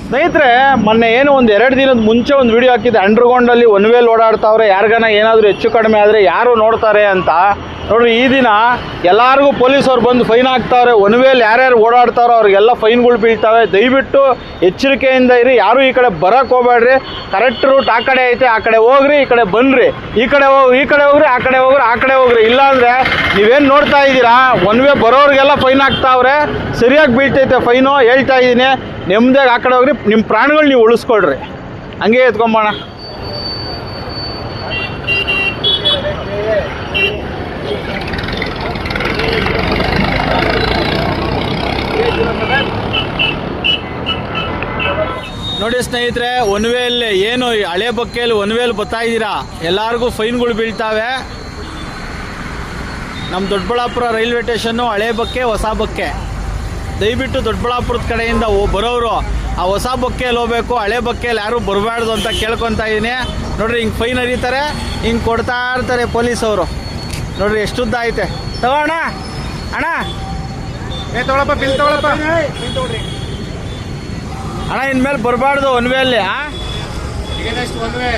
ಸ್ನೇಹಿತರೆ, ಮೊನ್ನೆ ಏನು ಒಂದು 2 ದಿನದ ಮುಂಚೆ ಒಂದು ವಿಡಿಯೋ ಹಾಕಿದ್ದೆ. ಅಂಡರ್ಗ್ರೌಂಡಲ್ಲಿ ಒನ್ ವೇಲ್ ಓಡಾಡ್ತಾವ್ರೆ, ಯಾರಿಗಾನ ಏನಾದರೂ ಹೆಚ್ಚು ಕಡಿಮೆ ಆದರೆ ಯಾರು ನೋಡ್ತಾರೆ ಅಂತ. ನೋಡ್ರಿ, ಈ ದಿನ ಎಲ್ಲರಿಗೂ ಪೊಲೀಸವ್ರು ಬಂದು ಫೈನ್ ಹಾಕ್ತಾವ್ರೆ. ಒನ್ ವೇಲ್ ಯಾರ್ಯಾರು ಓಡಾಡ್ತಾರೋ ಅವ್ರಿಗೆಲ್ಲ ಫೈನ್ಗಳು ಬೀಳ್ತಾವೆ. ದಯವಿಟ್ಟು ಎಚ್ಚರಿಕೆಯಿಂದ ಇರಿ, ಯಾರು ಈ ಕಡೆ ಬರೋಕ್ಕೆ ಹೋಗ್ಬೇಡ್ರಿ. ಕರೆಕ್ಟ್ ರೂಟ್ ಆ ಕಡೆ ಐತೆ, ಆ ಕಡೆ ಹೋಗ್ರಿ, ಈ ಕಡೆ ಬನ್ನಿರಿ. ಈ ಕಡೆ ಹೋಗ್ರಿ, ಆ ಕಡೆ ಹೋಗ್ರಿ. ಇಲ್ಲಾಂದರೆ ನೀವೇನು ನೋಡ್ತಾ ಇದ್ದೀರಾ, ಒನ್ ವೇ ಬರೋರಿಗೆಲ್ಲ ಫೈನ್ ಹಾಕ್ತಾವ್ರೆ. ಸರಿಯಾಗಿ ಬೀಳ್ತೈತೆ ಫೈನು, ಹೇಳ್ತಾ ಇದ್ದೀನಿ. ನೆಮ್ಮದಿಯಾಗಿ ಆ ಕಡೆ ಹೋಗ್ರಿ, ನಿಮ್ಮ ಪ್ರಾಣಗಳು ನೀವು ಉಳಿಸ್ಕೊಳ್ರಿ. ಹಂಗೆ ಎತ್ಕೊಂಬೋಣ. ನೋಡಿ ಸ್ನೇಹಿತರೆ, ಒನ್ ವೇಲ್ಲಿ ಏನು ಹಳೆ ಬಕ್ಕೆಯಲ್ಲಿ ಒನ್ ವೇಲ್ ಬರ್ತಾ ಇದ್ದೀರಾ, ಎಲ್ಲರಿಗೂ ಫೈನ್ಗಳು ಬೀಳ್ತಾವೆ. ನಮ್ಮ ದೊಡ್ಡಬಳ್ಳಾಪುರ ರೈಲ್ವೆ ಸ್ಟೇಷನ್ನು ಹಳೆ ಬಕ್ಕೆ, ಹೊಸ ಬಕ್ಕೆ. ದಯವಿಟ್ಟು ದೊಡ್ಡಬಳ್ಳಾಪುರದ ಕಡೆಯಿಂದ ಬರೋರು ಆ ಹೊಸ ಬಕ್ಕೆಯಲ್ಲಿ ಹೋಗ್ಬೇಕು, ಹಳೆ ಬಕ್ಕೆಯಲ್ಲಿ ಯಾರೂ ಬರಬಾರ್ದು ಅಂತ ಕೇಳ್ಕೊತಾ ಇದ್ದೀನಿ. ನೋಡಿರಿ, ಹಿಂಗೆ ಫೈನ್ ಹರಿತಾರೆ, ಹಿಂಗೆ ಕೊಡ್ತಾ ಇರ್ತಾರೆ ಪೊಲೀಸವರು. ನೋಡಿರಿ ಎಷ್ಟುದ್ದ ಐತೆ. ತಗೋಣ ಅಣ್ಣ, ತೊಗೊಳಪ್ಪ, ಬಿಲ್ ತೊಗೊಳಪ್ಪ. ಅಣ್ಣ, ಇನ್ಮೇಲೆ ಬರಬಾರ್ದು ಒನ್ ವೇ ಅಲ್ಲಿ. ಈಗೇನಷ್ಟು ಒನ್ ವೇ?